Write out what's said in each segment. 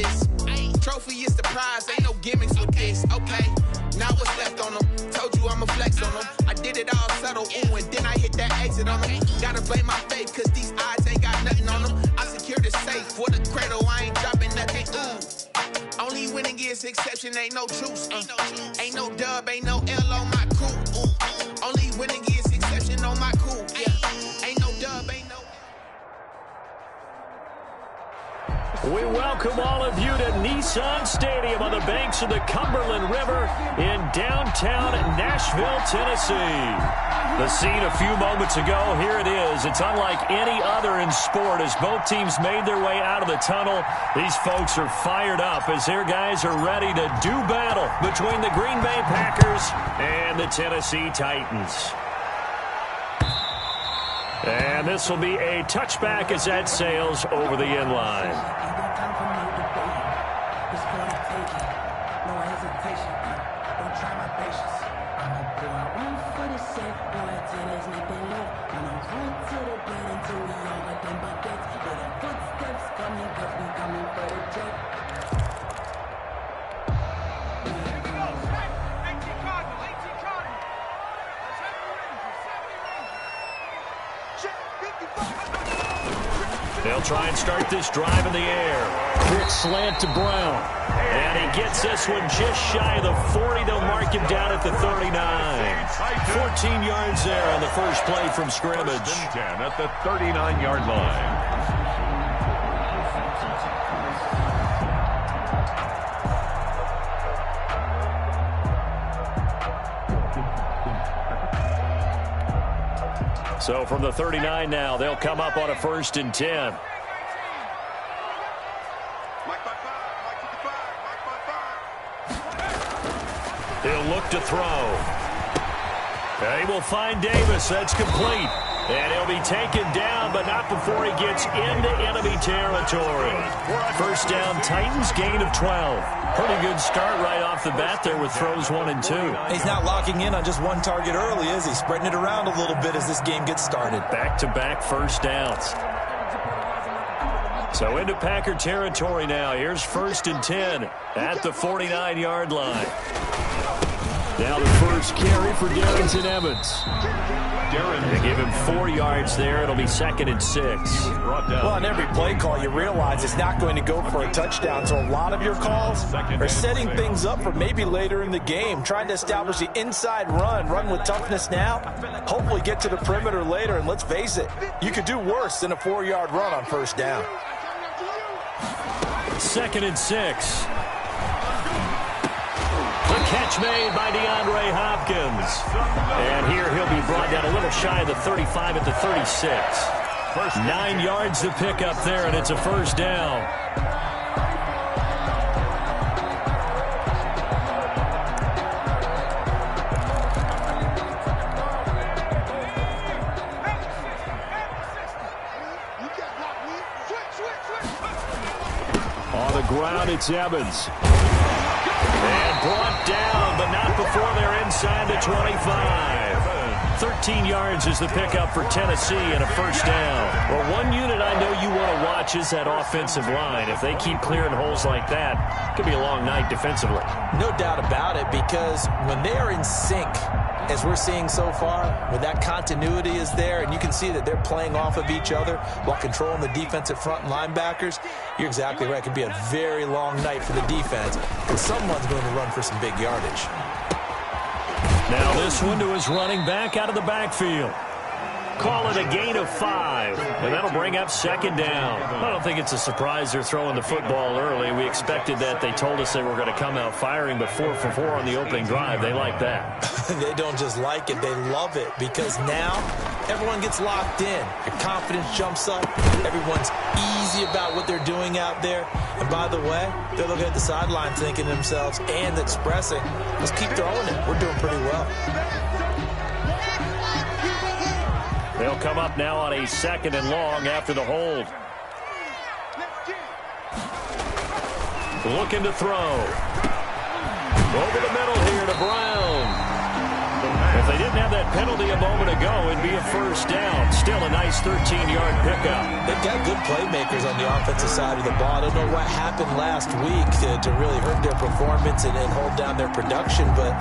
this. Trophy is the prize, ain't no gimmicks with this. Okay, now what's left on them? Told you I'ma flex on them. I did it all subtle, ooh, and then I hit that exit on them. Gotta blame my faith, cause these odds ain't got nothing on them. I secured the safe for the cradle, I ain't dropping nothing, ooh. Only winning is exception, ain't no truce. Ain't no dub, ain't no L on my crew. Only winning is exception on my crew. Yeah. Ain't no dub, ain't no. We welcome all of you to Nissan Stadium on the banks of the Cumberland River in downtown Nashville, Tennessee. The scene a few moments ago, here it is. It's unlike any other in sport as both teams made their way out of the tunnel. These folks are fired up as their guys are ready to do battle between the Green Bay Packers and the Tennessee Titans. And this will be a touchback as that sails over the end line. They'll try and start this drive in the air. Quick slant to Brown. And he gets this one just shy of the 40. They'll mark him down at the 39. 14 yards there on the first play from scrimmage. 10 at the 39-yard line. So from the 39 now, they'll come up on a 1st and 10. He'll look to throw. He will find Davis. That's complete. And he'll be taken down, but not before he gets into enemy territory. First down, Titans, gain of 12. Pretty good start right off the bat there with throws 1 and 2. He's not locking in on just one target early, is he? Spreading it around a little bit as this game gets started. Back-to-back first downs. So into Packer territory now. Here's 1st and 10 at the 49-yard line. Now the first carry for Darrington Evans. They give him 4 yards there. It'll be 2nd and 6. Well, on every play call, you realize it's not going to go for a touchdown. So a lot of your calls are setting things up for maybe later in the game, trying to establish the inside run with toughness now, hopefully get to the perimeter later. And let's face it, you could do worse than a 4-yard run on 1st down. 2nd and 6. The catch made by DeAndre Hopkins. And here he'll be brought down a little shy of the 35 at the 36. 9 yards to pick up there, and it's a 1st down. On the ground, it's Evans. And brought down, but not before they're inside the 25. 13 yards is the pickup for Tennessee and a 1st down. Well, one unit I know you want to watch is that offensive line. If they keep clearing holes like that, it could be a long night defensively. No doubt about it, because when they are in sync, as we're seeing so far, when that continuity is there and you can see that they're playing off of each other while controlling the defensive front and linebackers, you're exactly right. It could be a very long night for the defense, and someone's going to run for some big yardage. Now this one to his running back out of the backfield. Call it a gain of 5, and that'll bring up 2nd down. I don't think it's a surprise they're throwing the football early. We expected that. They told us they were going to come out firing, but 4 for 4 on the opening drive. They like that. They don't just like it, they love it, because now everyone gets locked in. Your confidence jumps up. Everyone's easy about what they're doing out there. And by the way, they're looking at the sideline thinking to themselves and expressing, let's keep throwing it. We're doing pretty well. They'll come up now on a 2nd and long after the hold. Looking to throw. Over the middle here to Brown. If they didn't have that penalty a moment ago, it'd be a first down. Still a nice 13-yard pickup. They've got good playmakers on the offensive side of the ball. I don't know what happened last week to really hurt their performance and hold down their production, but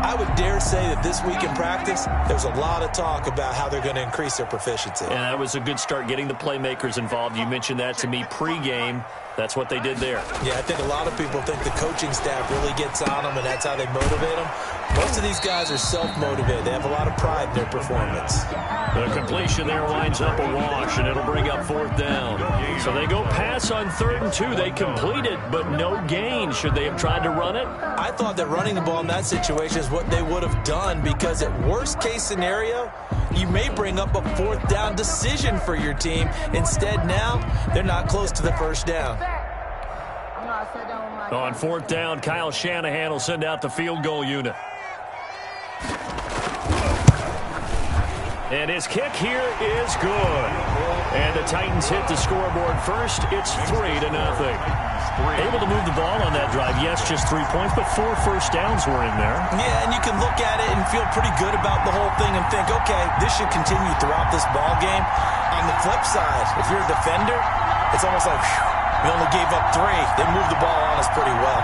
I would dare say that this week in practice, there's a lot of talk about how they're going to increase their proficiency. And that was a good start getting the playmakers involved. You mentioned that to me pregame. That's what they did there. Yeah, I think a lot of people think the coaching staff really gets on them, and that's how they motivate them. Most of these guys are self-motivated. They have a lot of pride in their performance. The completion there winds up a wash, and it'll bring up fourth down. So they go pass on 3rd and 2. They complete it, but no gain. Should they have tried to run it? I thought that running the ball in that situation is what they would have done, because at worst-case scenario, you may bring up a 4th down decision for your team. Instead, now, they're not close to the first down. On 4th down, Kyle Shanahan will send out the field goal unit. And his kick here is good. And the Titans hit the scoreboard first. It's 3-0. Able to move the ball on that drive. Yes, just 3 points, but 4 first downs were in there. Yeah, and you can look at it and feel pretty good about the whole thing and think, okay, this should continue throughout this ball game. On the flip side, if you're a defender, it's almost like, whew, we only gave up 3. They moved the ball on us pretty well.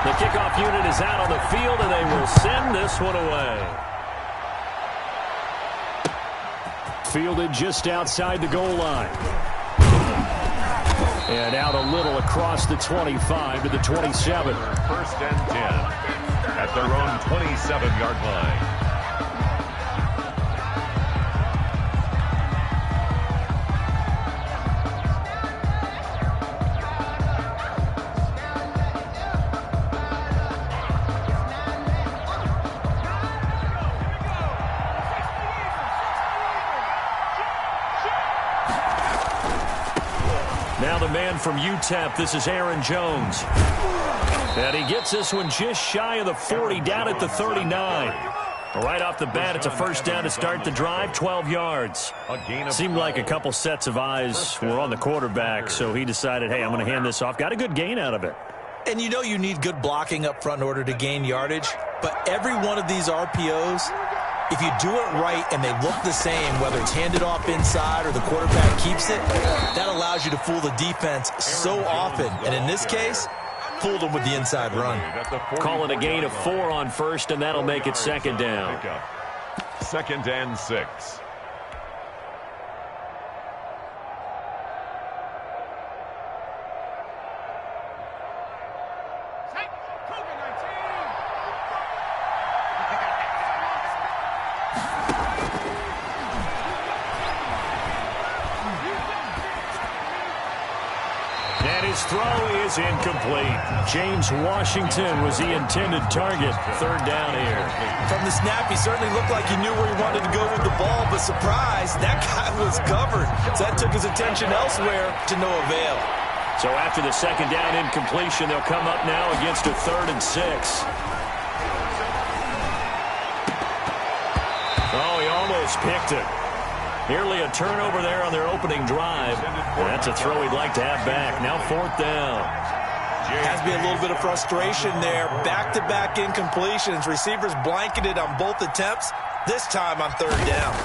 The kickoff unit is out on the field, and they will send this one away. Fielded just outside the goal line. And out a little across the 25 to the 27. 1st and 10 at their own 27-yard line. Now the man from UTEP, this is Aaron Jones. And he gets this one just shy of the 40, down at the 39. Right off the bat, it's a first down to start the drive, 12 yards. Seemed like a couple sets of eyes were on the quarterback, so he decided, hey, I'm going to hand this off. Got a good gain out of it. And you know you need good blocking up front in order to gain yardage, but every one of these RPOs, if you do it right and they look the same, whether it's handed off inside or the quarterback keeps it, that allows you to fool the defense so often. And in this case, fooled them with the inside run. Call it a gain of 4 on first, and that'll make it 2nd down. 2nd and 6. His throw is incomplete. James Washington was the intended target. 3rd down here. From the snap, he certainly looked like he knew where he wanted to go with the ball, but surprise, that guy was covered. So that took his attention elsewhere to no avail. So after the 2nd down incompletion, they'll come up now against a 3rd and 6. Oh, he almost picked it. Nearly a turnover there on their opening drive. And that's a throw he'd like to have back. Now 4th down. Has to be a little bit of frustration there. Back-to-back incompletions. Receivers blanketed on both attempts. This time on 3rd down.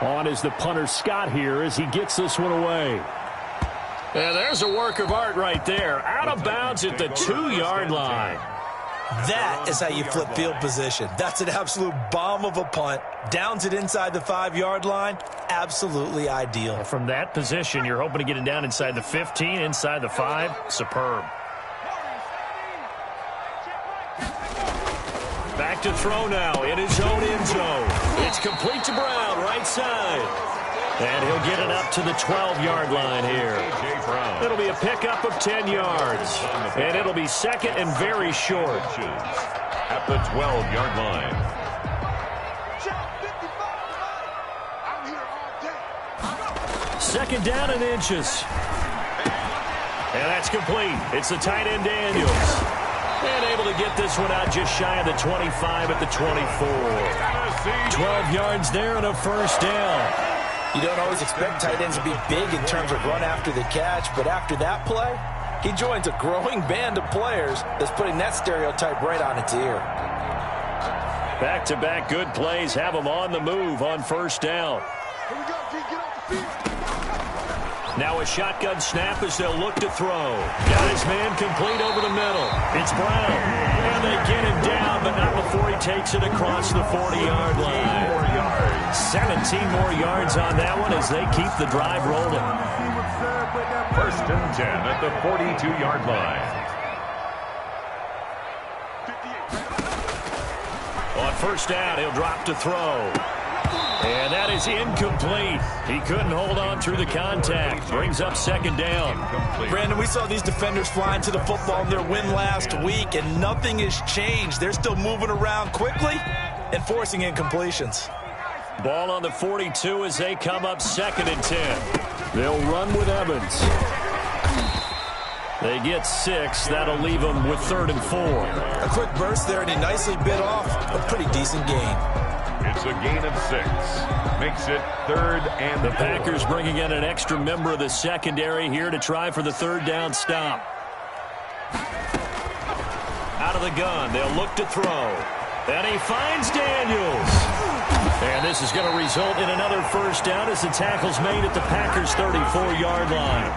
On is the punter Scott here as he gets this one away. And there's a work of art right there. Out of bounds at the 2-yard line. That is how you flip field position. That's an absolute bomb of a punt. Downs it inside the 5-yard line. Absolutely ideal. From that position, you're hoping to get it down inside the 15, inside the 5. Superb. Back to throw now in his own end zone. It's complete to Brown, right side. And he'll get it up to the 12-yard line here. It'll be a pickup of 10 yards. And it'll be 2nd and very short. At the 12-yard line. Second down and inches. And that's complete. It's the tight end Daniels. And able to get this one out just shy of the 25 at the 24. 12 yards there and a first down. You don't always expect tight ends to be big in terms of run after the catch, but after that play, He joins a growing band of players that's putting that stereotype right on its ear. Back-to-back good plays have him on the move on first down. Here we go, G. Get off the field. Now a shotgun snap as they'll look to throw. Got his man complete over the middle. It's Brown. And they get him down, but not before he takes it across the 40-yard line. 17 more yards on that one as they keep the drive rolling. First and 10 at the 42-yard line. On first down, he'll drop to throw. And that is incomplete. He couldn't hold on through the contact. Brings up second down. Brandon, we saw these defenders flying to the football in their win last week, and nothing has changed. They're still moving around quickly and forcing incompletions. Ball on the 42 as they come up second and 10. They'll run with Evans. They get 6. That'll leave them with 3rd and 4. A quick burst there, and he nicely bit off a pretty decent gain. It's a gain of 6. Makes it 3rd and 4. The Packers bringing in an extra member of the secondary here to try for the 3rd down stop. Out of the gun, they'll look to throw. And he finds Daniels. And this is going to result in another first down as the tackle's made at the Packers' 34-yard line.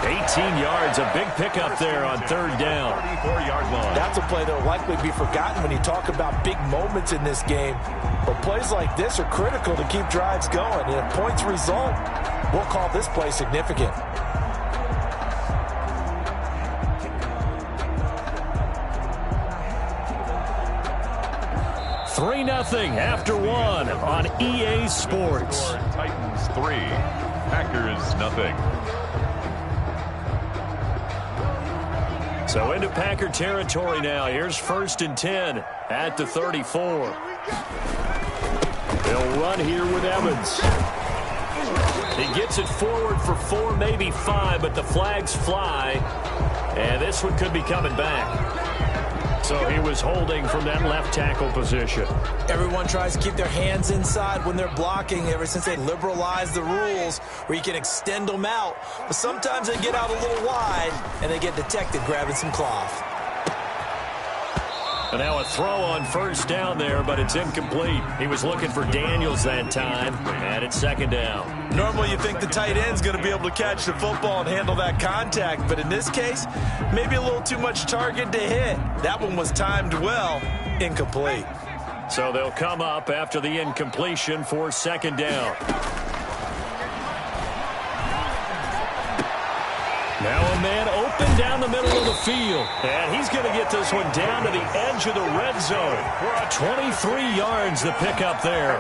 18 yards, a big pickup there on 3rd down. 34-yard line. That's a play that will likely be forgotten when you talk about big moments in this game. But plays like this are critical to keep drives going. And if points result, we'll call this play significant. 3-0 after 1 on EA Sports. Titans 3, Packers nothing. So into Packer territory now. Here's 1st and 10 at the 34. They'll run here with Evans. He gets it forward for 4, maybe 5, but the flags fly. And this one could be coming back. So he was holding from that left tackle position. Everyone tries to keep their hands inside when they're blocking ever since they liberalized the rules where you can extend them out. But sometimes they get out a little wide and they get detected grabbing some cloth. And now a throw on first down there, but it's incomplete. He was looking for Daniels that time, and it's 2nd down. Normally you think the tight end's going to be able to catch the football and handle that contact, but in this case, maybe a little too much target to hit. That one was timed well, incomplete. So they'll come up after the incompletion for 2nd down. Now a man open down the middle of the field. And he's going to get this one down to the edge of the red zone. 23 yards the pickup there.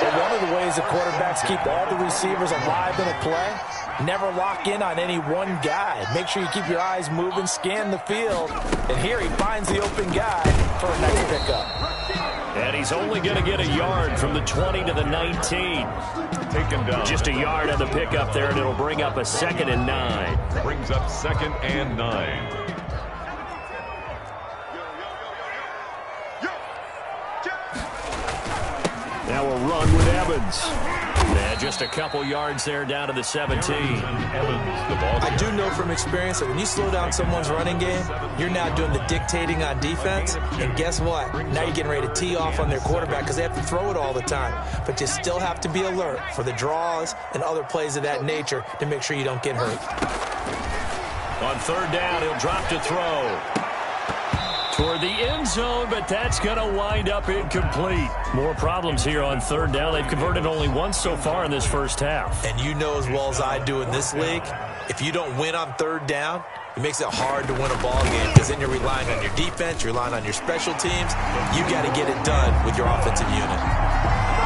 But one of the ways the quarterbacks keep all the receivers alive in a play, never lock in on any one guy. Make sure you keep your eyes moving, scan the field. And here he finds the open guy for a nice pickup. And he's only going to get a yard from the 20 to the 19. Taken down. Just a yard on the pickup there, and it'll bring up a 2nd and 9. Brings up 2nd and 9. Now a run with Evans. And just a couple yards there down to the 17. I do know from experience that when you slow down someone's running game, you're now doing the dictating on defense. And guess what? Now you're getting ready to tee off on their quarterback because they have to throw it all the time. But you still have to be alert for the draws and other plays of that nature to make sure you don't get hurt. On 3rd down, he'll drop to throw. Toward the end zone, but that's going to wind up incomplete. More problems here on 3rd down. They've converted only once so far in this first half. And you know as well as I do in this league, if you don't win on 3rd down, it makes it hard to win a ball game because then you're relying on your defense, you're relying on your special teams. You got to get it done with your offensive unit.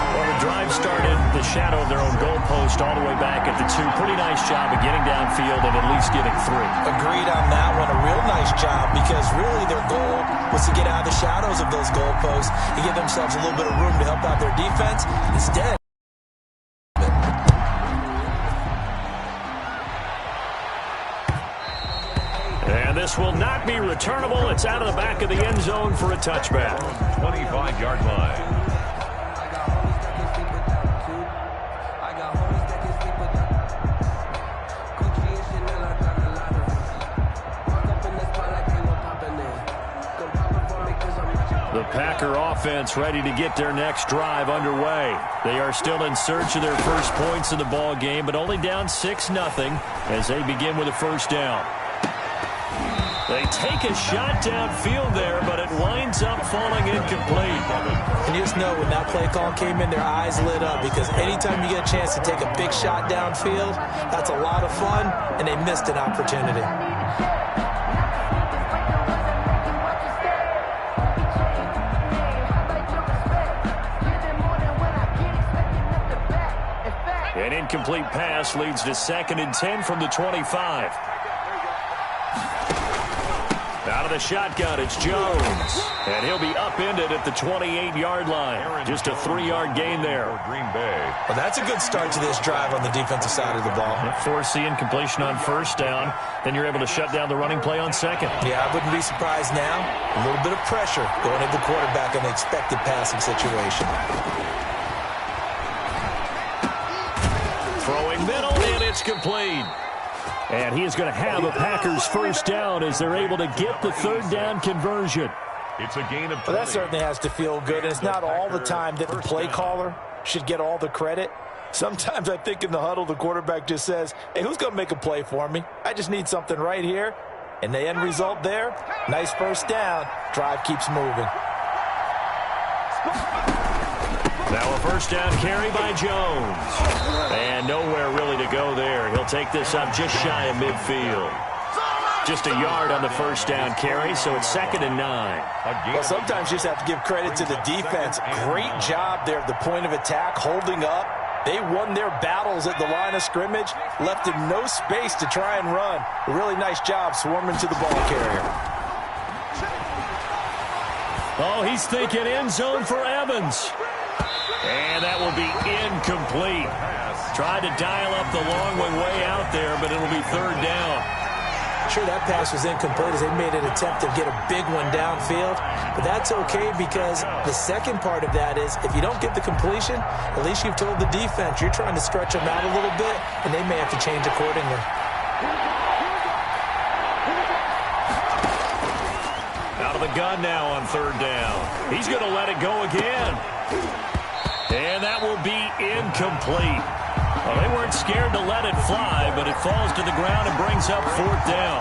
Well, the drive started the shadow of their own goalpost all the way back at the 2. Pretty nice job of getting downfield and at least getting 3. Agreed on that one. A real nice job because really their goal was to get out of the shadows of those goalposts and give themselves a little bit of room to help out their defense. Instead, and this will not be returnable. It's out of the back of the end zone for a touchback. 25-yard line. Packer offense ready to get their next drive underway. They are still in search of their first points in the ball game, but only down 6-0 as they begin with a first down. They take a shot downfield there, but it winds up falling incomplete. And you just know when that play call came in, their eyes lit up, because anytime you get a chance to take a big shot downfield, that's a lot of fun, and they missed an opportunity. An incomplete pass leads to 2nd and 10 from the 25. Out of the shotgun, it's Jones. And he'll be upended at the 28-yard line. Just a 3-yard gain there. Green Bay. Well, that's a good start to this drive on the defensive side of the ball. Force the incompletion on first down. Then you're able to shut down the running play on second. Yeah, I wouldn't be surprised now. A little bit of pressure going at the quarterback in the expected passing situation. Throwing middle, and it's complete. And he is going to have a Packers first down as they're able to get the 3rd down conversion. It's a gain of 20. Well, that certainly has to feel good, and it's not all the time that the play caller should get all the credit. Sometimes I think in the huddle, the quarterback just says, hey, who's going to make a play for me? I just need something right here. And the end result there, nice first down. Drive keeps moving. Now a first down carry by Jones. And nowhere really to go there. He'll take this up just shy of midfield. Just a yard on the first down carry, so it's 2nd and 9. Well, sometimes you just have to give credit to the defense. Great job there at the point of attack, holding up. They won their battles at the line of scrimmage, left him no space to try and run. A really nice job swarming to the ball carrier. Oh, he's thinking end zone for Evans. And that will be incomplete. Tried to dial up the long one way out there, but it'll be 3rd down. Sure, that pass was incomplete as they made an attempt to get a big one downfield. But that's okay, because the second part of that is if you don't get the completion, at least you've told the defense you're trying to stretch them out a little bit, and they may have to change accordingly. Out of the gun now on 3rd down. He's going to let it go again. And that will be incomplete. Well, they weren't scared to let it fly, but it falls to the ground and brings up 4th down.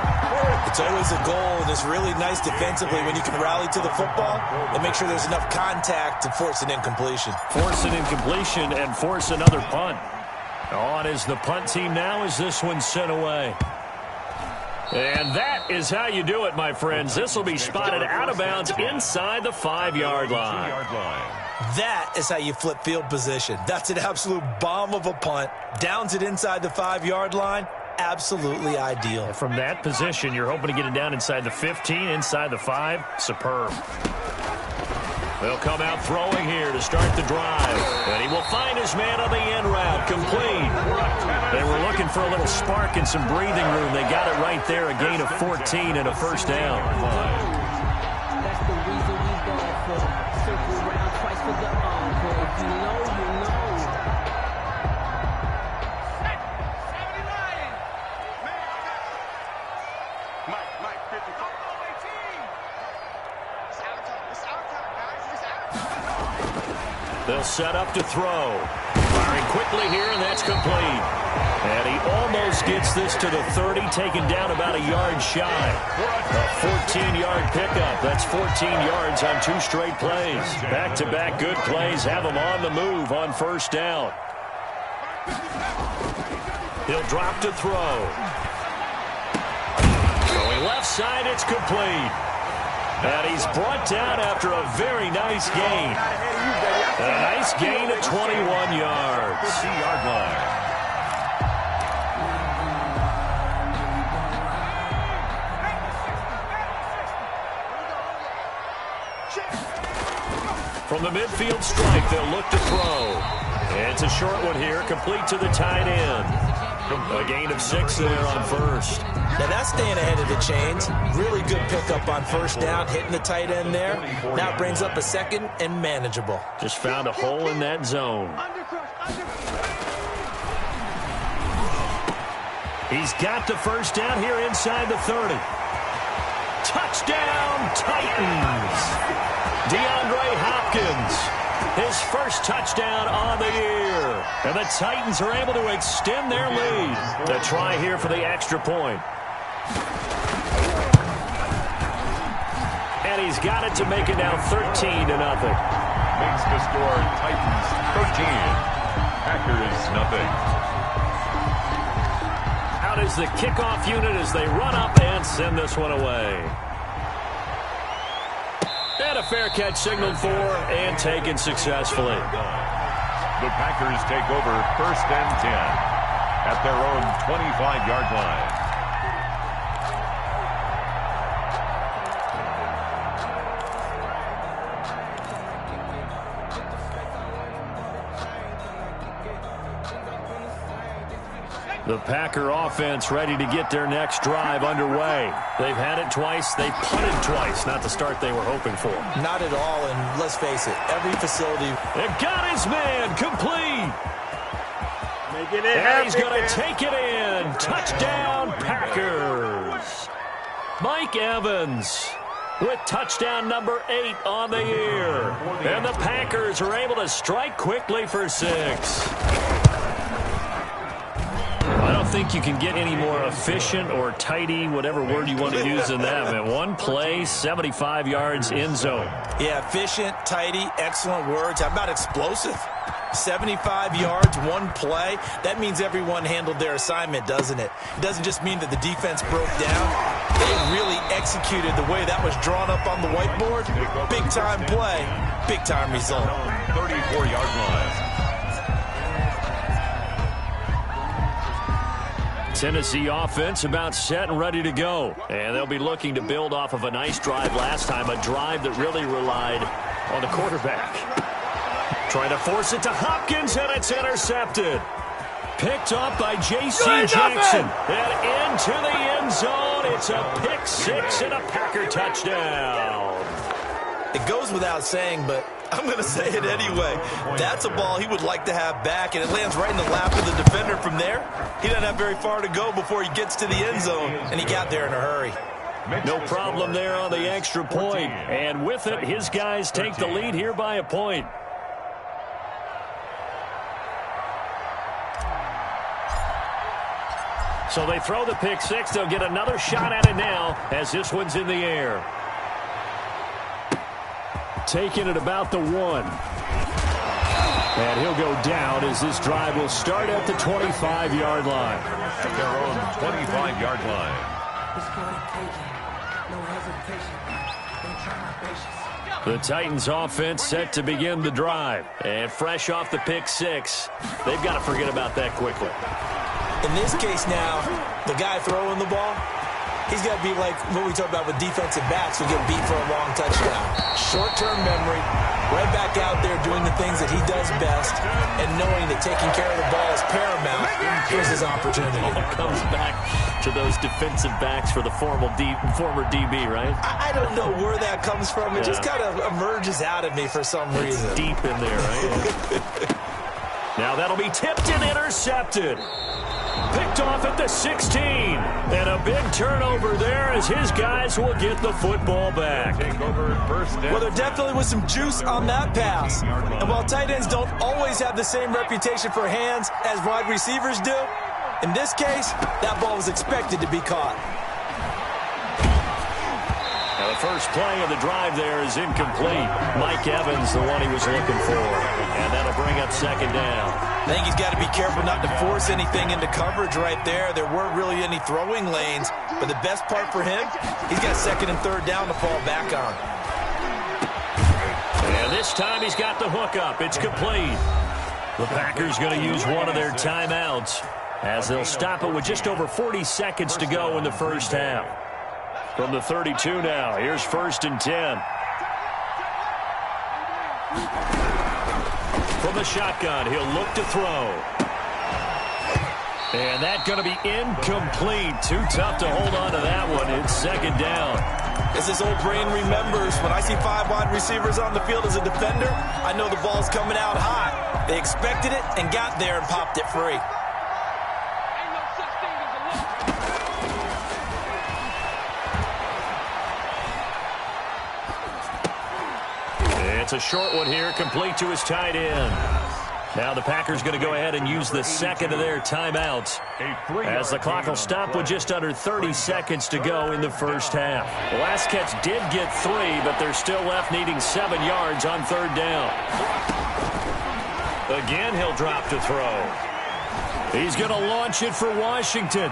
It's always a goal, and it's really nice defensively when you can rally to the football and make sure there's enough contact to force an incompletion. Force an incompletion and force another punt. On is the punt team now as this one's sent away. And that is how you do it, my friends. This will be spotted out of bounds inside the 5-yard line. That is how you flip field position. That's an absolute bomb of a punt. Downs it inside the 5-yard line. Absolutely ideal. From that position, you're hoping to get it down inside the 15, inside the 5. Superb. They'll come out throwing here to start the drive. And he will find his man on the end route. Complete. They were looking for a little spark and some breathing room. They got it right there. A gain of 14 and a first down. That's the reason we go for circle round twice for the encore. If you know, you know. Mike, 54. They'll set up to throw. Firing quickly here, and that's complete. And he almost gets this to the 30, taken down about a yard shy. A 14-yard pickup. That's 14 yards on 2 straight plays. Back-to-back good plays have him on the move on first down. He'll drop to throw. Going left side, it's complete. And he's brought down after a very nice gain. A nice gain of 21 yards. 50-yard line. From the midfield stripe, they'll look to throw. And it's a short one here, complete to the tight end. A gain of 6 there on first. Now that's staying ahead of the chains. Really good pickup on first down, hitting the tight end there. Now it brings up a 2nd and manageable. Just found a hole in that zone. He's got the first down here inside the 30. Touchdown, Titans! DeAndre Hopkins, his first touchdown on the year. And the Titans are able to extend their lead. The try here for the extra point. And he's got it to make it now 13-0. Makes the score Titans 13, Packers nothing. Out is the kickoff unit as they run up and send this one away. And a fair catch signaled for and taken successfully. The Packers take over 1st and 10 at their own 25-yard line. The Packer offense ready to get their next drive underway. They've had it twice. They've punted twice. Not the start they were hoping for. Not at all, and let's face it, every facility. It got his man complete. Making it And he's happen, going to man. take it in. Touchdown, Packers. Mike Evans with touchdown number 8 on the year. And the Packers are able to strike quickly for 6. I don't think you can get any more efficient or tidy, whatever word you want to use in that. Man, one play, 75 yards in zone. Yeah, efficient, tidy, excellent words. How about explosive? 75 yards, one play. That means everyone handled their assignment, doesn't it? It doesn't just mean that the defense broke down. They really executed the way that was drawn up on the whiteboard. Big-time play, big-time result. 34-yard line. Tennessee offense about set and ready to go. And they'll be looking to build off of a nice drive last time, a drive that really relied on the quarterback. Trying to force it to Hopkins, and it's intercepted. Picked up by J.C. Jackson. And into the end zone. It's a pick 6 and a Packer touchdown. It goes without saying, but I'm going to say it anyway. That's a ball he would like to have back, and it lands right in the lap of the defender from there. He doesn't have very far to go before he gets to the end zone, and he got there in a hurry. No problem there on the extra point. And with it, his guys take the lead here by a point. So they throw the pick 6. They'll get another shot at it now as this one's in the air. Taking it about the 1. And he'll go down as this drive will start at the 25-yard line. At their own 25-yard line. The Titans offense set to begin the drive. And fresh off the pick 6, they've got to forget about that quickly. In this case now, the guy throwing the ball, he's got to be like what we talk about with defensive backs who get beat for a long touchdown. Short-term memory, right back out there doing the things that he does best, and knowing that taking care of the ball is paramount. Here's his opportunity. It comes back to those defensive backs for the former DB, right? I don't know where that comes from. It just kind of emerges out of me for some reason. It's deep in there, right? Now that'll be tipped and intercepted. Picked off at the 16. And a big turnover there as his guys will get the football back. Well, there definitely was some juice on that pass. And while tight ends don't always have the same reputation for hands as wide receivers do, in this case, that ball was expected to be caught. Now the first play of the drive there is incomplete. Mike Evans, the one he was looking for. And that'll bring up 2nd down. I think he's got to be careful not to force anything into coverage right there. There weren't really any throwing lanes. But the best part for him, he's got 2nd and 3rd down to fall back on. And this time he's got the hook up. It's complete. The Packers going to use one of their timeouts as they'll stop it with just over 40 seconds to go in the first half. From the 32 now, here's 1st and 10. From the shotgun, he'll look to throw. And that's going to be incomplete. Too tough to hold on to that one. It's 2nd down. As his old brain remembers, when I see 5 wide receivers on the field as a defender, I know the ball's coming out hot. They expected it and got there and popped it free. It's a short one here, complete to his tight end. Now the Packers going to go ahead and use the second of their timeouts as the clock will stop with just under 30 seconds to go in the first half. The last catch did get 3, but they're still left needing 7 yards on third down. Again, he'll drop to throw. He's going to launch it for Washington.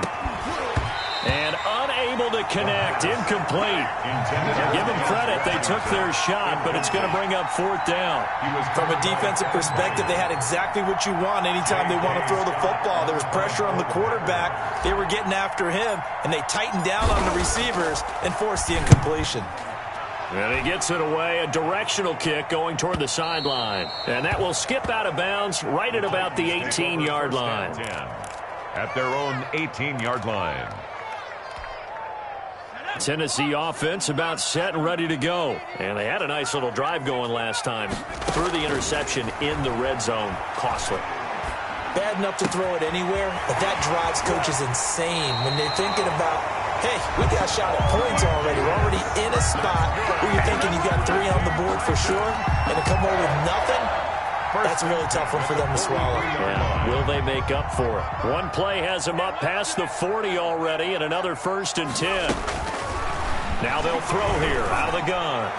And unable to connect, incomplete. Give them credit, they took their shot, but it's going to bring up fourth down. From a defensive perspective, they had exactly what you want anytime they want to throw the football. There was pressure on the quarterback. They were getting after him, and they tightened down on the receivers and forced the incompletion. And he gets it away, a directional kick going toward the sideline. And that will skip out of bounds right at about the 18-yard line. At their own 18-yard line. Tennessee offense about set and ready to go. And they had a nice little drive going last time. Threw the interception in the red zone. Costly. Bad enough to throw it anywhere, but that drives coaches insane when they're thinking about, hey, we got a shot at points already. We're already in a spot where you're thinking you got 3 on the board for sure, and to come away with nothing, that's a really tough one for them to swallow. Yeah. Will they make up for it? One play has them up past the 40 already, and another 1st and 10. Now they'll throw here out of the gun.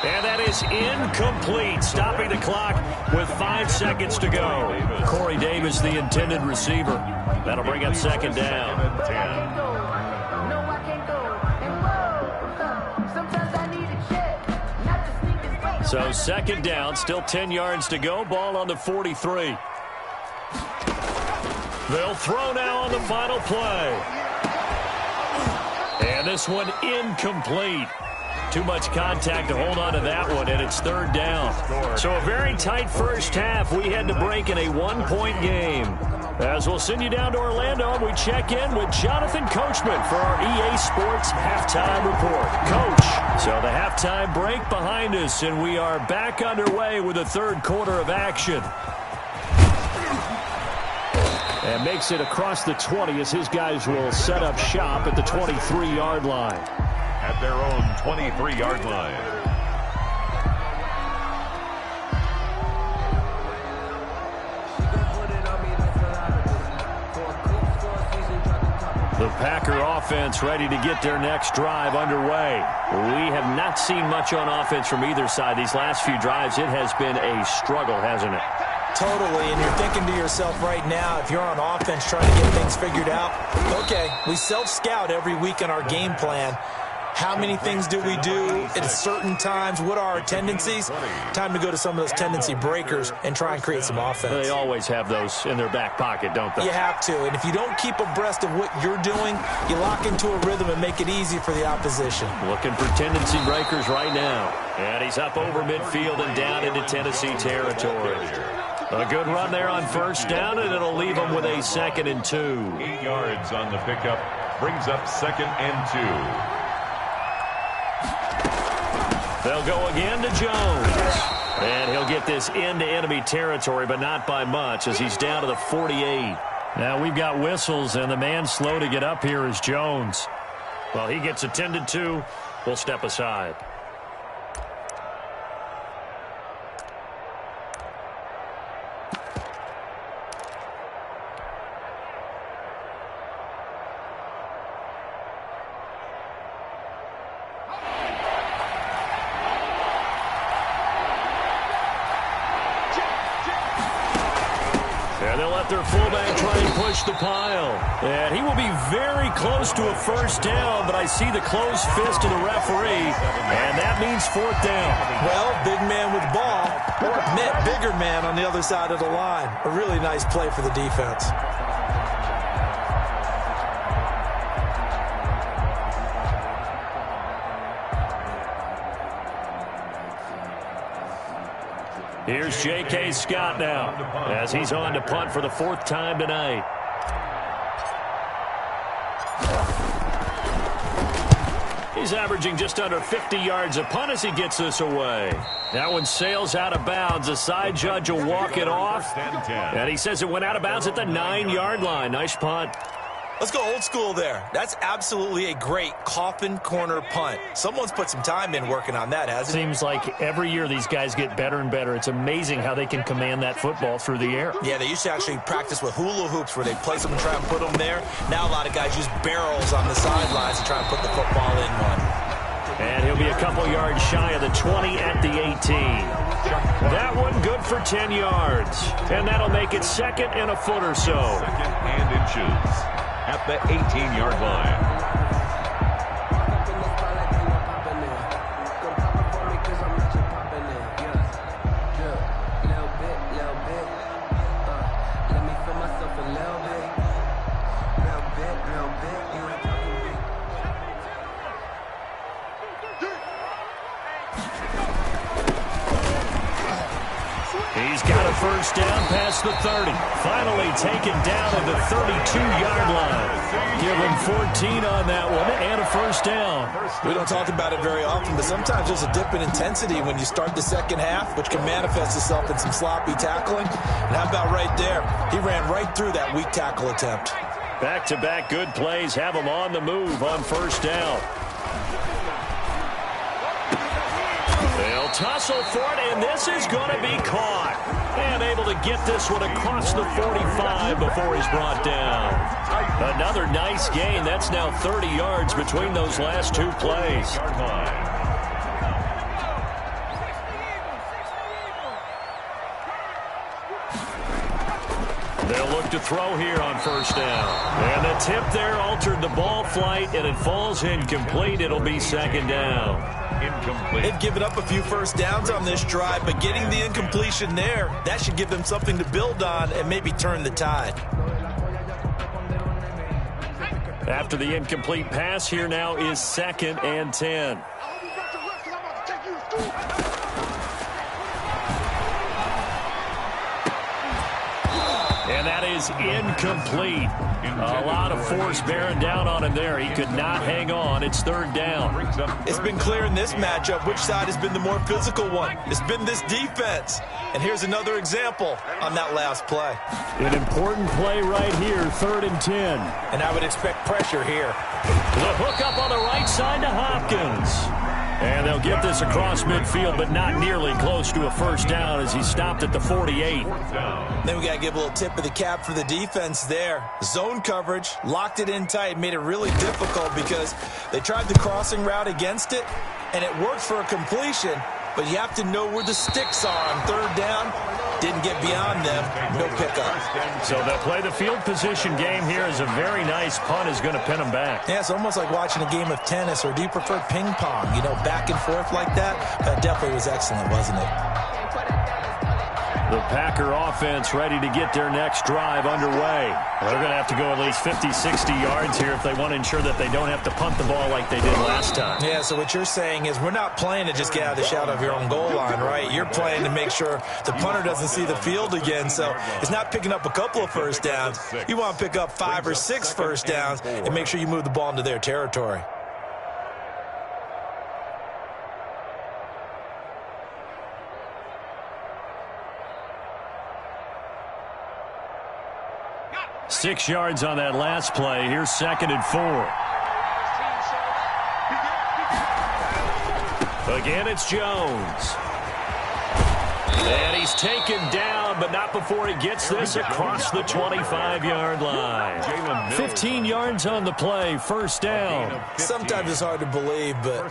And that is incomplete, stopping the clock with 5 seconds to go. Corey Davis, the intended receiver. That'll bring up second down. So second down, still 10 yards to go. Ball on the 43. They'll throw now on the final play. And this one incomplete. Too much contact to hold on to that one, and it's third down. So a very tight first half. We had to break in a 1-point game. As we'll send you down to Orlando, and we check in with Jonathan Coachman for our EA Sports Halftime Report. Coach, so the halftime break behind us, and we are back underway with the third quarter of action. And makes it across the 20 as his guys will set up shop at the 23-yard line. At their own 23-yard line. The Packer offense ready to get their next drive underway. We have not seen much on offense from either side. These last few drives, it has been a struggle, hasn't it? Totally, and you're thinking to yourself right now, if you're on offense trying to get things figured out, okay, we self-scout every week on our game plan. How many things do we do at certain times? What are our tendencies? Time to go to some of those tendency breakers and try and create some offense. They always have those in their back pocket, don't they? You have to, and if you don't keep abreast of what you're doing, you lock into a rhythm and make it easy for the opposition. Looking for tendency breakers right now. And he's up over midfield and down into Tennessee territory. A good run there on first down, and it'll leave him with a 2nd and 2. 8 yards on the pickup. Brings up 2nd and 2. They'll go again to Jones. And he'll get this into enemy territory, but not by much as he's down to the 48. Now we've got whistles, and the man slow to get up here is Jones. Well, he gets attended to. We'll step aside. Their fullback try and push the pile. And he will be very close to a first down, but I see the closed fist of the referee, and that means fourth down. Well, big man with ball, or bigger man on the other side of the line. A really nice play for the defense. Here's J.K. Scott now as he's on to punt for the 4th time tonight. He's averaging just under 50 yards a punt as he gets this away. That one sails out of bounds. The side judge will walk it off. And he says it went out of bounds at the 9-yard line. Nice punt. Let's go old school there. That's absolutely a great coffin corner punt. Someone's put some time in working on that, hasn't it? Seems like every year these guys get better and better. It's amazing how they can command that football through the air. Yeah, they used to actually practice with hula hoops where they place them and try and put them there. Now a lot of guys use barrels on the sidelines to try and put the football in one. And he'll be a couple yards shy of the 20 at the 18. That one good for 10 yards. And that'll make it second and a foot or so. Second and inches at the 18-yard line. He's got a first down past the 30. Finally taken down at the 32-yard line. Give him 14 on that one and a first down. We don't talk about it very often, but sometimes there's a dip in intensity when you start the second half, which can manifest itself in some sloppy tackling. And how about right there? He ran right through that weak tackle attempt. Back-to-back good plays have him on the move on first down. They'll tussle for it, and this is going to be caught. And able to get this one across the 45 before he's brought down. Another nice gain. That's now 30 yards between those last two plays. They'll look to throw here on first down. And the tip there altered the ball flight, and it falls incomplete. It'll be second down. Incomplete. They've given up a few first downs on this drive, but getting the incompletion there, that should give them something to build on and maybe turn the tide. After the incomplete pass, here now is second and 10. And that is incomplete. A lot of force bearing down on him there. He could not hang on. It's third down. It's been clear in this matchup which side has been the more physical one. It's been this defense. And here's another example on that last play. An important play right here, third and 10. And I would expect pressure here. The hook up on the right side to Hopkins. And they'll get this across midfield, but not nearly close to a first down as he stopped at the 48. Then we got to give a little tip of the cap for the defense there. Zone coverage, locked it in tight, made it really difficult because they tried the crossing route against it, and it worked for a completion, but you have to know where the sticks are on third down. Didn't get beyond them, no pickup. So they'll play the field position game here as a very nice punt is going to pin them back. Yeah, it's almost like watching a game of tennis, or do you prefer ping pong? You know, back and forth like that? That definitely was excellent, wasn't it? The Packer offense ready to get their next drive underway. They're going to have to go at least 50, 60 yards here if they want to ensure that they don't have to punt the ball like they did last time. Yeah, so what you're saying is we're not playing to just get out of the shadow of your own goal line, right? You're playing to make sure the punter doesn't see the field again. So it's not picking up a couple of first downs. You want to pick up 5 or 6 first downs and make sure you move the ball into their territory. Six yards on that last play. Here's second and 4. Again, it's Jones. And he's taken down, but not before he gets this across the 25-yard line. 15 yards on the play, first down. Sometimes it's hard to believe, but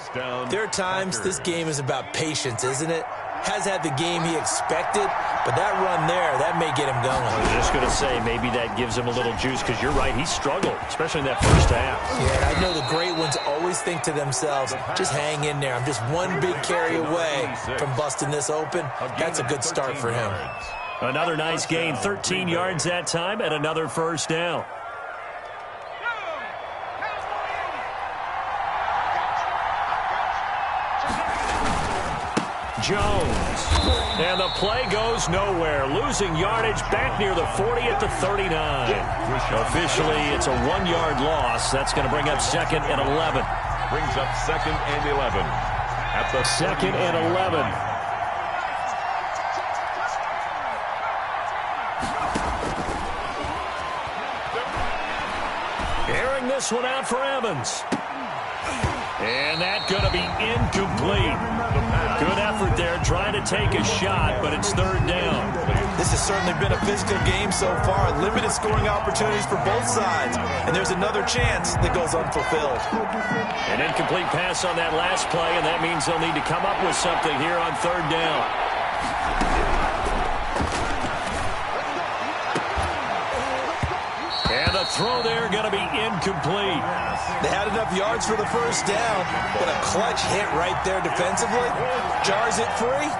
there are times this game is about patience, isn't it? Has had the game he expected, but that run there, that may get him going. I was just going to say, maybe that gives him a little juice, because you're right, he struggled, especially in that first half. Yeah, and I know the great ones always think to themselves, just hang in there. I'm just one big carry away from busting this open. That's a good start for him. Another nice gain, 13 yards that time, and another first down. Jones. And the play goes nowhere. Losing yardage back near the 40 at the 39. Officially, it's a 1-yard loss. That's going to bring up second and 11. Brings up second and 11. At the second and 11. Throwing this one out for Evans. And that's going to be incomplete. Good effort there trying to take a shot, but it's third down. This has certainly been a physical game so far. Limited scoring opportunities for both sides. And there's another chance that goes unfulfilled. An incomplete pass on that last play, and that means they'll need to come up with something here on third down. And the throw there going to be incomplete. They had enough yards for the first down, but a clutch hit right there defensively jars it free.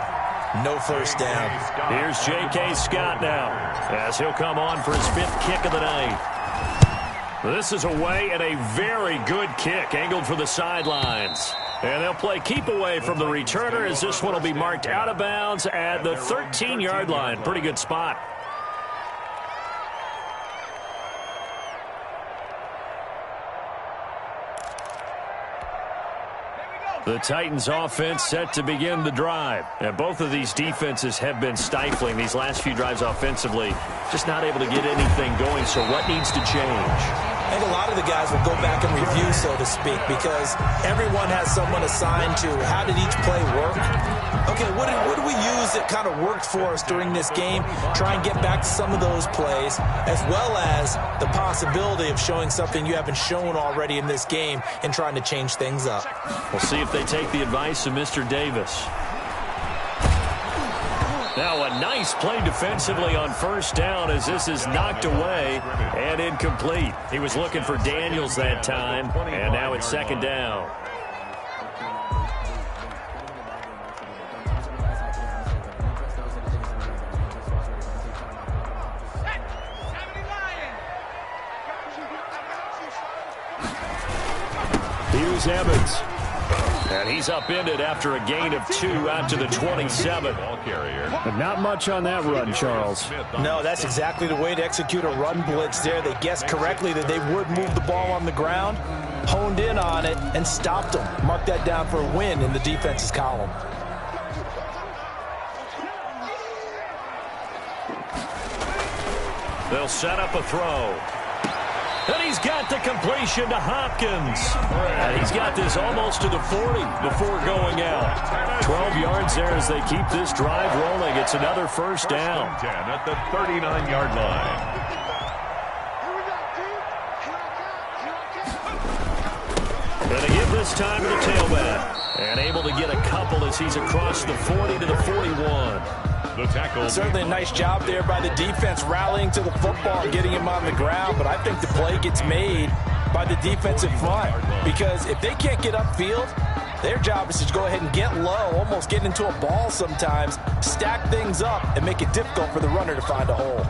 No first down. Here's J.K. Scott now, as he'll come on for his 5th kick of the night. This is away and a very good kick, angled for the sidelines. And they'll play keep away from the returner, as this one will be marked out of bounds at the 13-yard line. Pretty good spot. The Titans offense set to begin the drive. And both of these defenses have been stifling these last few drives offensively. Just not able to get anything going, so what needs to change? I think a lot of the guys will go back and review, so to speak, because everyone has someone assigned to how did each play work. Okay, what did we use that kind of worked for us during this game? Try and get back to some of those plays, as well as the possibility of showing something you haven't shown already in this game and trying to change things up. We'll see if they take the advice of Mr. Davis. Now a nice play defensively on first down, as this is knocked away and incomplete. He was looking for Daniels that time, and now it's second down. Here's Evans. And he's upended after a gain of 2 out to the 27. But not much on that run, Charles. No, that's exactly the way to execute a run blitz there. They guessed correctly that they would move the ball on the ground, honed in on it, and stopped them. Mark that down for a win in the defense's column. They'll set up a throw. And he's got the completion to Hopkins. And he's got this almost to the 40 before going out. 12 yards there as they keep this drive rolling. It's another first down. 10 at the 39-yard line. And they give this time to the tailback. And able to get a couple as he's across the 40 to the 41. The tackle. Certainly a nice job there by the defense rallying to the football and getting him on the ground, but I think the play gets made by the defensive front, because if they can't get upfield, their job is to go ahead and get low, almost get into a ball sometimes, stack things up, and make it difficult for the runner to find a hole.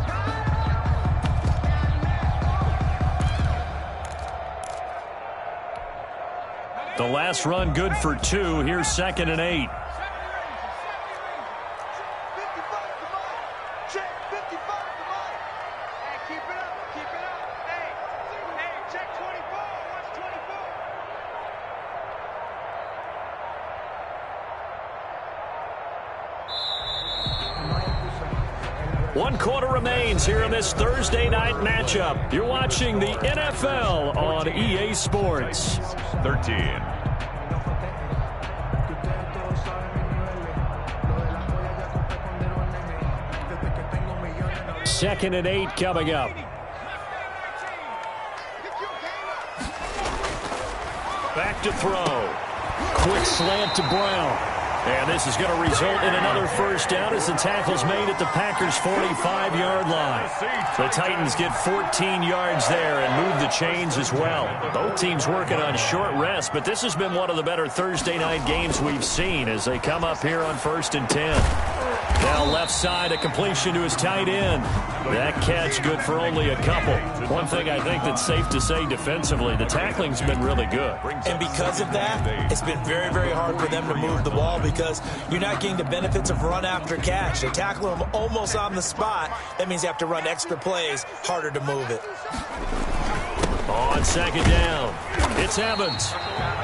The last run good for 2. Here's 2nd and 8. One quarter remains here in this Thursday night matchup. You're watching the NFL on EA Sports. 13. Second and 8 coming up. Back to throw. Quick slant to Brown. And this is going to result in another first down as the tackle's made at the Packers' 45-yard line. The Titans get 14 yards there and move the chains as well. Both teams working on short rest, but this has been one of the better Thursday night games we've seen as they come up here on 1st and 10. Now left side, a completion to his tight end. That catch good for only a couple. One thing I think that's safe to say defensively, the tackling's been really good. And because of that, it's been very, very hard for them to move the ball because you're not getting the benefits of run after catch. They tackle them almost on the spot. That means you have to run extra plays, harder to move it. On second down, it's Evans.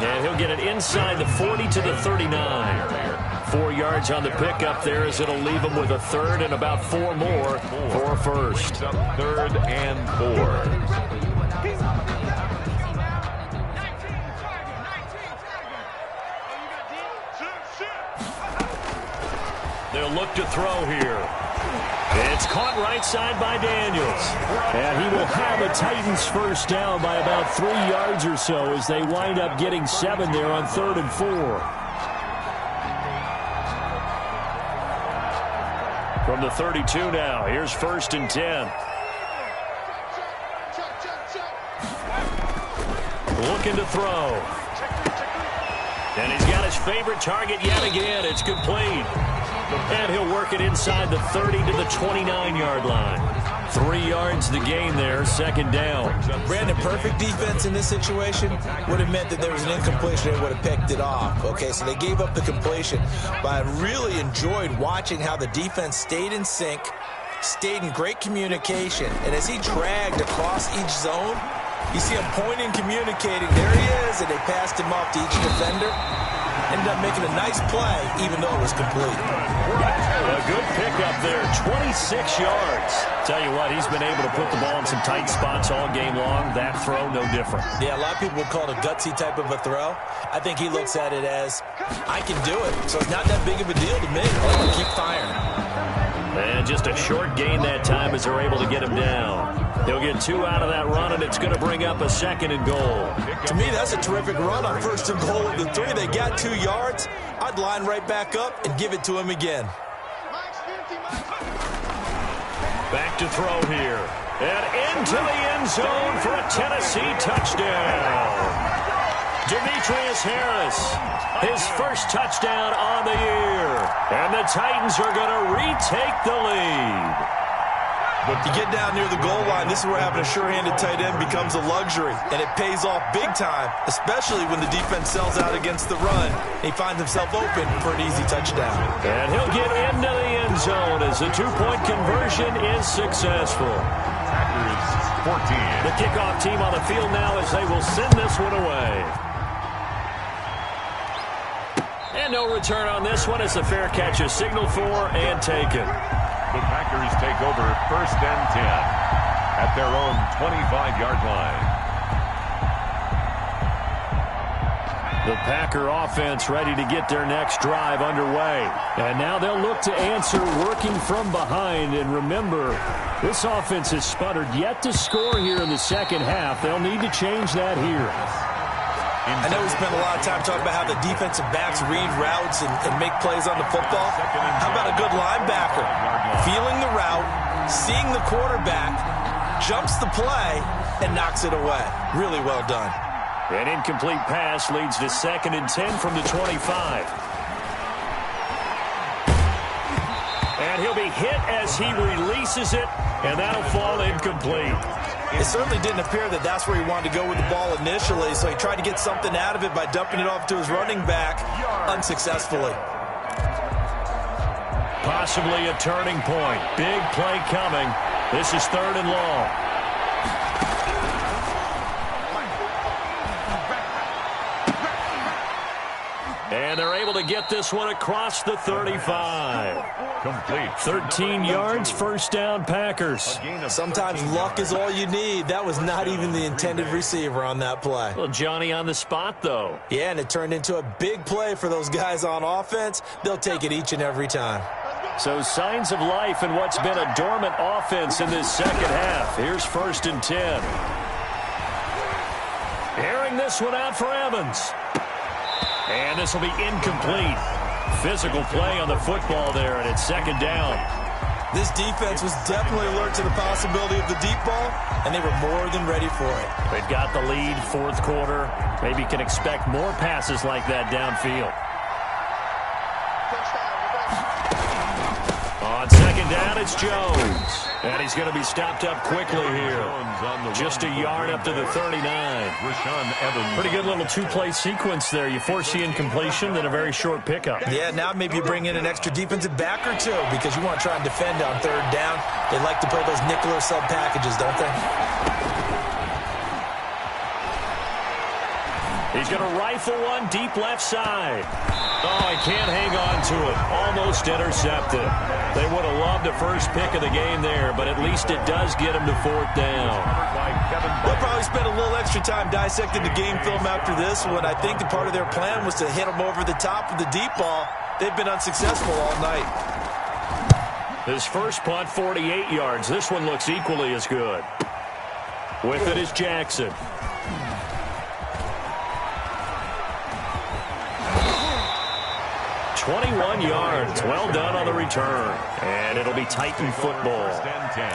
And he'll get it inside the 40 to the 39. 4 yards on the pickup there as it'll leave him with a third and about 4 more for a first. 3rd and 4. look to throw here. It's caught right side by Daniels. And he will have a Titans first down by about 3 yards or so as they wind up getting 7 there on 3rd and 4. From the 32 now, here's 1st and 10. Looking to throw. And he's got his favorite target yet again. It's complete. And he'll work it inside the 30 to the 29-yard line. 3 yards the gain there, 2nd down. Brandon, perfect defense in this situation would have meant that there was an incompletion. They would have picked it off. Okay, so they gave up the completion. But I really enjoyed watching how the defense stayed in sync, stayed in great communication. And as he dragged across each zone, you see him pointing, communicating. There he is, and they passed him off to each defender. Ended up making a nice play, even though it was complete. A good pickup there, 26 yards. Tell you what, he's been able to put the ball in some tight spots all game long. That throw, no different. Yeah, a lot of people would call it a gutsy type of a throw. I think he looks at it as, I can do it, so it's not that big of a deal to me. I'll keep firing. And just a short gain that time as they're able to get him down. He'll get 2 out of that run, and it's going to bring up a 2nd and goal. To me, that's a terrific run on 1st and goal of the 3. They got 2 yards. I'd line right back up and give it to him again. Back to throw here. And into the end zone for a Tennessee touchdown. Demetrius Harris, his first touchdown on the year. And the Titans are going to retake the lead. But you get down near the goal line, this is where having a sure-handed tight end becomes a luxury. And it pays off big time, especially when the defense sells out against the run. He finds himself open for an easy touchdown. And he'll get into the end zone as the 2-point conversion is successful. Packers 14. The kickoff team on the field now as they will send this one away. And no return on this one as the fair catch is signaled for and taken. The Packers take over 1st and 10 at their own 25-yard line. The Packer offense ready to get their next drive underway. And now they'll look to answer working from behind. And remember, this offense has sputtered yet to score here in the 2nd half. They'll need to change that here. I know we spent a lot of time talking about how the defensive backs read routes and make plays on the football. How about a good linebacker? Feeling the route, seeing the quarterback, jumps the play, and knocks it away. Really well done. An incomplete pass leads to 2nd and 10 from the 25. And he'll be hit as he releases it, and that'll fall incomplete. It certainly didn't appear that that's where he wanted to go with the ball initially, so he tried to get something out of it by dumping it off to his running back unsuccessfully. Possibly a turning point. Big play coming. This is 3rd and long. And they're able to get this one across the 35. Complete. 13 yards, 1st down, Packers. Sometimes luck is all you need. That was not even the intended receiver on that play. Well, Johnny on the spot, though. Yeah, and it turned into a big play for those guys on offense. They'll take it each and every time. So signs of life in what's been a dormant offense in this 2nd half. Here's 1st and 10. Airing this one out for Evans. And this will be incomplete. Physical play on the football there, and it's 2nd down. This defense was definitely alert to the possibility of the deep ball, and they were more than ready for it. They've got the lead, 4th quarter. Maybe can expect more passes like that downfield. On 2nd down, it's Jones. And he's going to be stopped up quickly here. Just a yard up to the 39. Pretty good little 2-play sequence there. You force the incompletion, then a very short pickup. Yeah, now maybe you bring in an extra defensive back or two because you want to try and defend on 3rd down. They like to play those nickel or sub packages, don't they? He's going to rifle one deep left side. Oh, he can't hang on to it. Almost intercepted. They would have loved the first pick of the game there, but at least it does get him to 4th down. They'll probably spend a little extra time dissecting the game film after this one. I think the part of their plan was to hit them over the top of the deep ball. They've been unsuccessful all night. His first punt, 48 yards. This one looks equally as good. With it is Jackson. "21 yards. Well done on the return. And it'll be Titan football. First and 10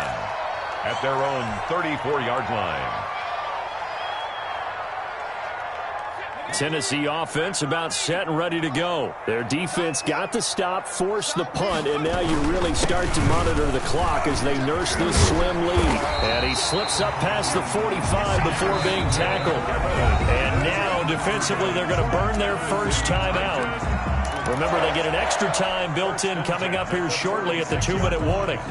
at their own 34-yard line. Tennessee offense about set and ready to go. Their defense got the stop, forced the punt, and now you really start to monitor the clock as they nurse this slim lead. And he slips up past the 45 before being tackled. And now, defensively, they're going to burn their first timeout. Remember, they get an extra time built in coming up here shortly at the 2-minute warning.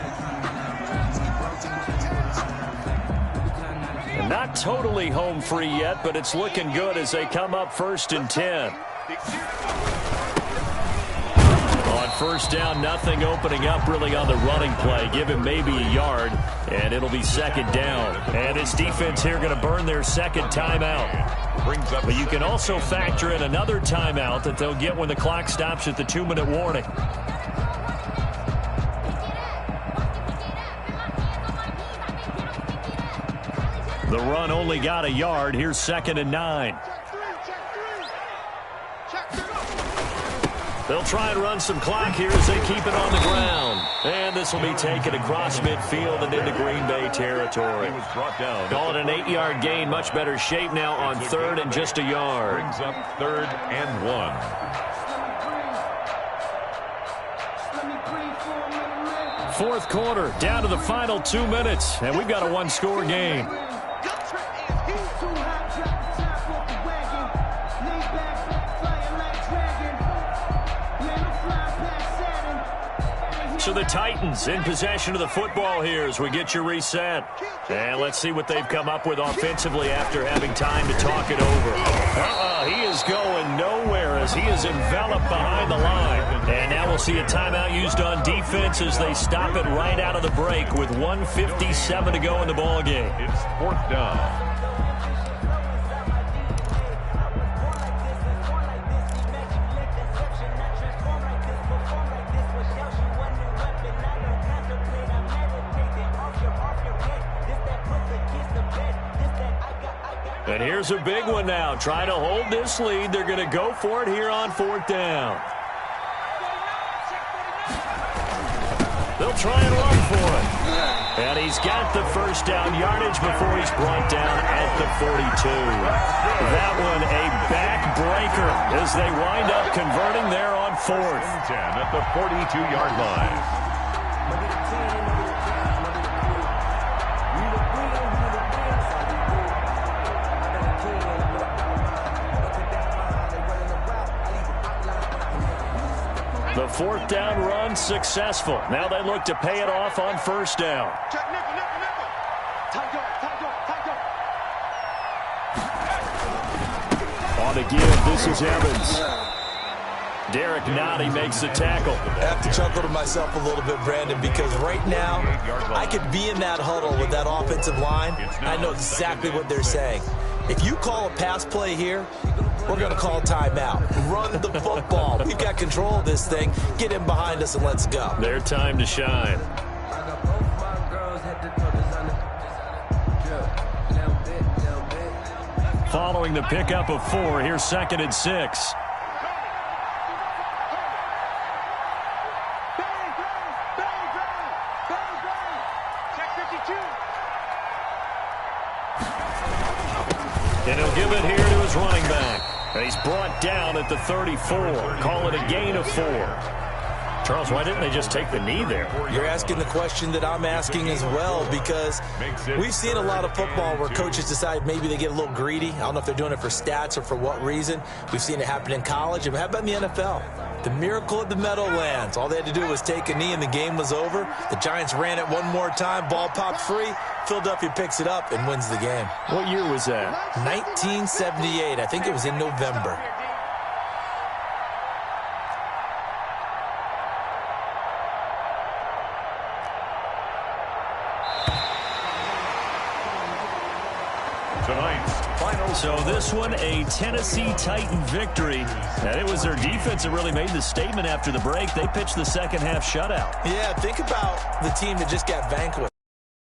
Not totally home free yet, but it's looking good as they come up 1st and 10. On first down, nothing opening up really on the running play. Give him maybe a yard, and it'll be 2nd down. And his defense here going to burn their second timeout. But you can also factor in another timeout that they'll get when the clock stops at the 2-minute warning. The run only got a yard. Here's 2nd and 9. They'll try and run some clock here as they keep it on the ground. And this will be taken across midfield and into Green Bay territory. Call it an 8-yard gain. Much better shape now on 3rd and just a yard. Brings up 3rd and 1. Fourth quarter, down to the final 2 minutes. And we've got a one-score game. So the Titans in possession of the football here as we get you reset. And let's see what they've come up with offensively after having time to talk it over. He is going nowhere as he is enveloped behind the line. And now we'll see a timeout used on defense as they stop it right out of the break with 1:57 to go in the ballgame. It's 4th down. And here's a big one now. Trying to hold this lead. They're going to go for it here on 4th down. They'll try and run for it. And he's got the first down yardage before he's brought down at the 42. That one a backbreaker as they wind up converting there on 4th. 10 at the 42-yard line. The 4th down run successful. Now they look to pay it off on 1st down. On the give, this is Evans. Derek Nottie makes the tackle. I have to chuckle to myself a little bit, Brandon, because right now I could be in that huddle with that offensive line. I know exactly what they're saying. If you call a pass play here, we're going to call timeout. Run the football. We've got control of this thing. Get in behind us and let's go. Their time to shine. Following the pickup of 4, here's 2nd and 6. And he'll give it here to his running back. And he's brought down at the 34. Call it a gain of 4. Charles, why didn't they just take the knee there? You're asking the question that I'm asking as well, because we've seen a lot of football where coaches decide maybe they get a little greedy. I don't know if they're doing it for stats or for what reason. We've seen it happen in college. And how about in the NFL? The miracle of the Meadowlands. All they had to do was take a knee and the game was over. The Giants ran it one more time. Ball popped free. Philadelphia picks it up and wins the game. What year was that? 1978. I think it was in November. Tonight's So this one, a Tennessee Titan victory. And it was their defense that really made the statement after the break. They pitched the second half shutout. Yeah, think about the team that just got vanquished.